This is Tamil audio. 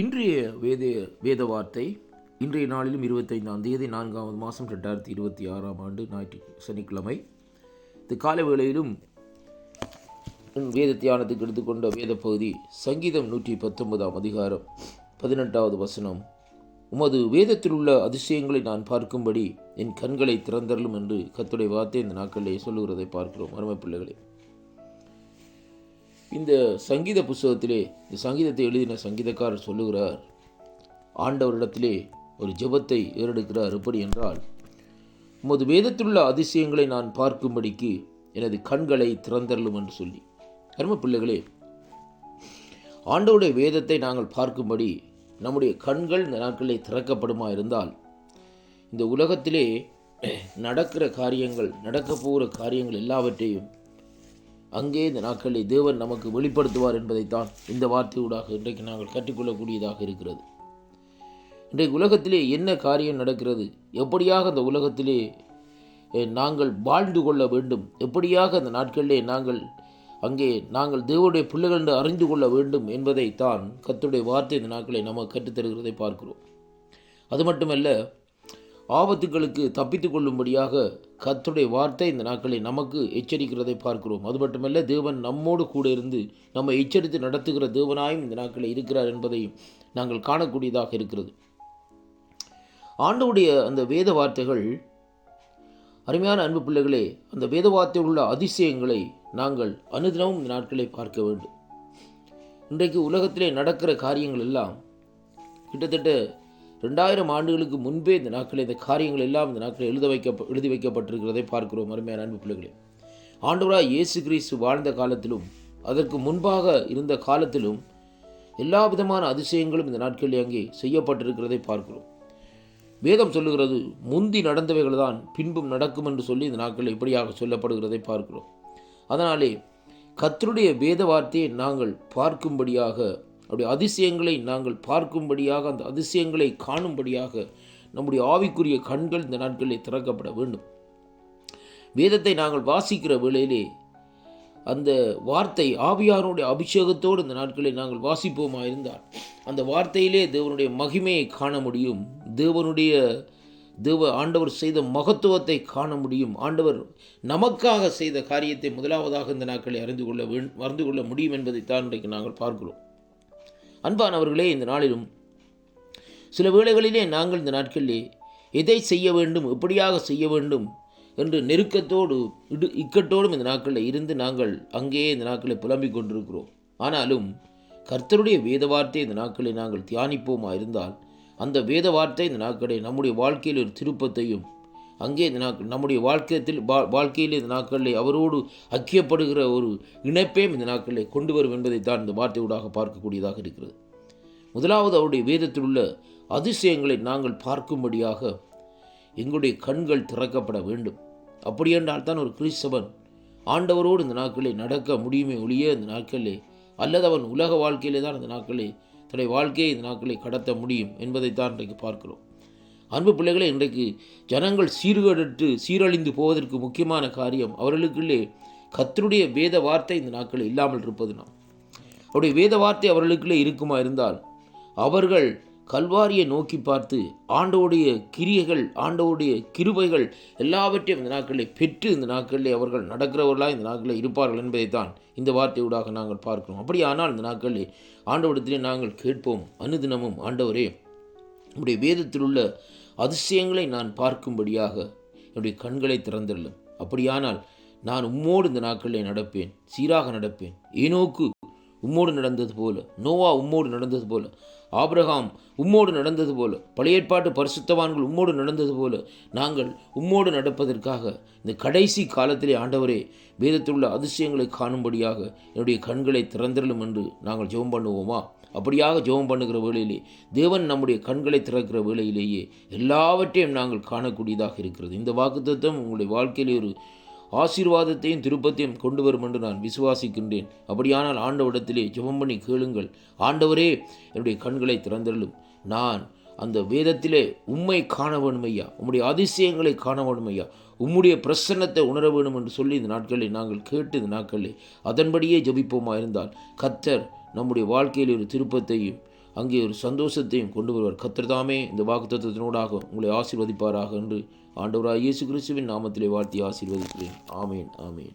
இன்றைய வேத வார்த்தை இன்றைய நாளிலும் 25ஆம் தேதி 4வது மாதம் 2026ஆம் ஆண்டு சனிக்கிழமை. இந்த கால வேளையிலும் வேத தியானத்துக்கு எடுத்துக்கொண்ட வேத பகுதி சங்கீதம் 119ஆம் அதிகாரம் 18வது வசனம். உமது வேதத்தில் உள்ள அதிசயங்களை நான் பார்க்கும்படி என் கண்களை திறந்தருளும் என்று கர்த்தருடைய வார்த்தை இந்த நாட்களிலே சொல்லுகிறதை பார்க்கிறோம். அருமை பிள்ளைகளே, இந்த சங்கீத புஸ்தகத்திலே இந்த சங்கீதத்தை எழுதின சங்கீதக்காரர் சொல்லுகிறார், ஆண்டவரிடத்திலே ஒரு ஜெபத்தை ஏறெடுக்கிறார். எப்படி என்றால், உமது வேதத்திலுள்ள அதிசயங்களை நான் பார்க்கும்படிக்கு எனது கண்களை திறந்தருளும் என்று சொல்லி. அருமை பிள்ளைகளே, ஆண்டவருடைய வேதத்தை நாங்கள் பார்க்கும்படி நம்முடைய கண்கள் இந்த நாட்களிலே திறக்கப்படுமா இருந்தால், இந்த உலகத்திலே நடக்கிற காரியங்கள், நடக்க போகிற காரியங்கள் எல்லாவற்றையும் அங்கே இந்த நாட்களில் தேவன் நமக்கு வெளிப்படுத்துவார் என்பதைத்தான் இந்த வார்த்தையூடாக இன்றைக்கு நாங்கள் கற்றுக்கொள்ளக்கூடியதாக இருக்கிறது. இன்றைக்கு உலகத்திலே என்ன காரியம் நடக்கிறது, எப்படியாக அந்த உலகத்திலே நாங்கள் வாழ்ந்து கொள்ள வேண்டும், எப்படியாக அந்த நாட்களிலே நாங்கள் தேவனுடைய பிள்ளைகள் என்று அறிந்து கொள்ள வேண்டும் என்பதைத்தான் கர்த்தருடைய வார்த்தை இந்த நாட்களை நமக்கு கற்றுத்தருகிறதை பார்க்கிறோம். அது மட்டுமல்ல, ஆபத்துகளுக்கு தப்பித்து கொள்ளும்படியாக கர்த்தருடைய வார்த்தை இந்த நாட்களை நமக்கு எச்சரிக்கிறதை பார்க்கிறோம். அது மட்டுமல்ல, தேவன் நம்மோடு கூட இருந்து நம்மை எச்சரித்து நடத்துகிற தேவனாயும் இந்த நாட்களில் இருக்கிறார் என்பதையும் நாங்கள் காணக்கூடியதாக இருக்கிறது. ஆண்டவருடைய அந்த வேத வார்த்தைகள், அருமையான அன்பு பிள்ளைகளே, அந்த வேத வார்த்தையில் உள்ள அதிசயங்களை நாங்கள் அனுதினமும் இந்த நாட்களை பார்க்க வேண்டும். இன்றைக்கு உலகத்திலே நடக்கிற காரியங்கள் எல்லாம் கிட்டத்தட்ட 2000 ஆண்டுகளுக்கு முன்பே இந்த நாட்களில் இந்த காரியங்கள் எல்லாம் இந்த நாட்களில் எழுதி வைக்கப்பட்டிருக்கிறதை பார்க்கிறோம். அருமையான அன்பு பிள்ளைகளே, ஆண்டவராய் இயேசு கிறிஸ்து வாழ்ந்த காலத்திலும் அதற்கு முன்பாக இருந்த காலத்திலும் எல்லா விதமான அதிசயங்களும் இந்த நாட்களில் அங்கே செய்யப்பட்டிருக்கிறதை பார்க்கிறோம். வேதம் சொல்லுகிறது, முந்தி நடந்தவைகள் தான் பின்பும் நடக்கும் என்று சொல்லி இந்த நாட்களில் இப்படியாக சொல்லப்படுகிறதை பார்க்கிறோம். அதனாலே கர்த்தருடைய வேத வார்த்தையை நாங்கள் பார்க்கும்படியாக, அவருடைய அதிசயங்களை நாங்கள் பார்க்கும்படியாக, அந்த அதிசயங்களை காணும்படியாக நம்முடைய ஆவிக்குரிய கண்கள் இந்த நாட்களில் திறக்கப்பட வேண்டும். வேதத்தை நாங்கள் வாசிக்கிற வேளையிலே அந்த வார்த்தை ஆவியானுடைய அபிஷேகத்தோடு இந்த நாட்களில் நாங்கள் வாசிப்போமா இருந்தால், அந்த வார்த்தையிலே தேவனுடைய மகிமையை காண முடியும், ஆண்டவர் செய்த மகத்துவத்தை காண முடியும், ஆண்டவர் நமக்காக செய்த காரியத்தை முதலாவதாக இந்த நாட்களை அறிந்து கொள்ள முடியும் என்பதைத்தான் இன்றைக்கு நாங்கள் பார்க்கிறோம். அன்பானவர்களே, இந்த நாளிலும் சில வேளைகளிலே நாங்கள் இந்த நாட்களிலே எதை செய்ய வேண்டும், எப்படியாக செய்ய வேண்டும் என்று நெருக்கத்தோடு இக்கட்டோடும் இந்த நாட்களில் இருந்து நாங்கள் அங்கேயே இந்த நாட்களை புலம்பிக் கொண்டிருக்கிறோம். ஆனாலும் கர்த்தருடைய வேத வார்த்தை இந்த நாட்களை நாங்கள் தியானிப்போமா இருந்தால், அந்த வேத வார்த்தை இந்த நாட்களை நம்முடைய வாழ்க்கையில் ஒரு திருப்பத்தையும், அங்கே இந்த நம்முடைய வாழ்க்கையில் இந்த நாட்களில் அவரோடு ஐக்கியப்படுகிற ஒரு இணைப்பையும் இந்த நாட்களில் கொண்டு வரும் என்பதைத்தான் இந்த வார்த்தையூடாக பார்க்கக்கூடியதாக இருக்கிறது. முதலாவது, அவருடைய வேதத்தில் உள்ள அதிசயங்களை நாங்கள் பார்க்கும்படியாக எங்களுடைய கண்கள் திறக்கப்பட வேண்டும். அப்படியென்றால் தான் ஒரு கிறிஸ்தவன் ஆண்டவரோடு இந்த நாட்களில் நடக்க முடியுமே ஒழிய இந்த நாட்களிலே, அல்லது அவன் உலக வாழ்க்கையிலே தான் இந்த நாட்களில் தன்னுடைய வாழ்க்கையை இந்த நாட்களை கடத்த முடியும் என்பதைத்தான் இன்றைக்கு பார்க்கிறோம். அன்பு பிள்ளைகளே, இன்றைக்கு ஜனங்கள் சீரழிந்து போவதற்கு முக்கியமான காரியம் அவர்களுக்குள்ளே கர்த்தருடைய வேத வார்த்தை இந்த நாட்களில் இல்லாமல் இருப்பதுனா. அவருடைய வேத வார்த்தை அவர்களுக்குள்ளே இருக்குமா இருந்தால், அவர்கள் கல்வாரியை நோக்கி பார்த்து ஆண்டவருடைய கிரியைகள், ஆண்டவருடைய கிருபைகள் எல்லாவற்றையும் இந்த நாட்களில் பெற்று இந்த நாட்களில் அவர்கள் நடக்கிறவர்களாக இந்த நாட்களில் இருப்பார்கள் என்பதைத்தான் இந்த வார்த்தையூடாக நாங்கள் பார்க்கிறோம். அப்படியானால் இந்த நாட்களில் ஆண்டவரிடத்திலே நாங்கள் கேட்போம், அனுதினமும், ஆண்டவரே, நம்முடைய வேதத்தில் உள்ள அதிசயங்களை நான் பார்க்கும்படியாக என்னுடைய கண்களை திறந்துள்ளேன். அப்படியானால் நான் உம்மோடு இந்த நாட்களில் நடப்பேன், சீராக நடப்பேன். ஏனோக்கு உம்மோடு நடந்தது போல, நோவா உம்மோடு நடந்தது போல, ஆபிரகாம் உம்மோடு நடந்தது போல, பழைய ஏற்பாட்டு பரிசுத்தவான்கள் உம்மோடு நடந்தது போல நாங்கள் உம்மோடு நடப்பதற்காக இந்த கடைசி காலத்திலே ஆண்டவரே வேதத்தில் உள்ள அதிசயங்களை காணும்படியாக என்னுடைய கண்களை திறந்திரலும் என்று நாங்கள் ஜெபம் பண்ணுவோமா? அப்படியாக ஜெபம் பண்ணுகிற வேளையிலே தேவன் நம்முடைய கண்களை திறக்கிற வேளையிலேயே எல்லாவற்றையும் நாங்கள் காணக்கூடியதாக இருக்கிறது. இந்த வாக்குத்தத்தம் உங்களுடைய வாழ்க்கையிலே ஒரு ஆசீர்வாதத்தையும் திருப்பத்தையும் கொண்டு வரும் என்று நான் விசுவாசிக்கின்றேன். அப்படியானால் ஆண்டவரிடத்திலே ஜெபம் பண்ணி கேளுங்கள், ஆண்டவரே என்னுடைய கண்களை திறந்தருளும், நான் அந்த வேதத்திலே உம்மை காண வேண்டும் ஐயா, உம்முடைய அதிசயங்களை காண வேண்டும் ஐயா, உம்முடைய பிரசன்னத்தை உணர வேண்டும் என்று சொல்லி இந்த நாட்களில் நாங்கள் கேட்டு இந்த நாட்களில் அதன்படியே ஜெபிப்போமா இருந்தால் கர்த்தர் நம்முடைய வாழ்க்கையில் ஒரு திருப்பத்தையும் அங்கே ஒரு சந்தோஷத்தையும் கொண்டு வருவார். கர்த்தர் தாமே இந்த வாக்குத்தத்தத்தினூடாக உங்களை ஆசீர்வதிப்பாராக என்று ஆண்டவராகிய இயேசு கிறிஸ்துவின் நாமத்திலே வாழ்த்தி ஆசீர்வதிக்கிறேன். ஆமேன், ஆமேன்.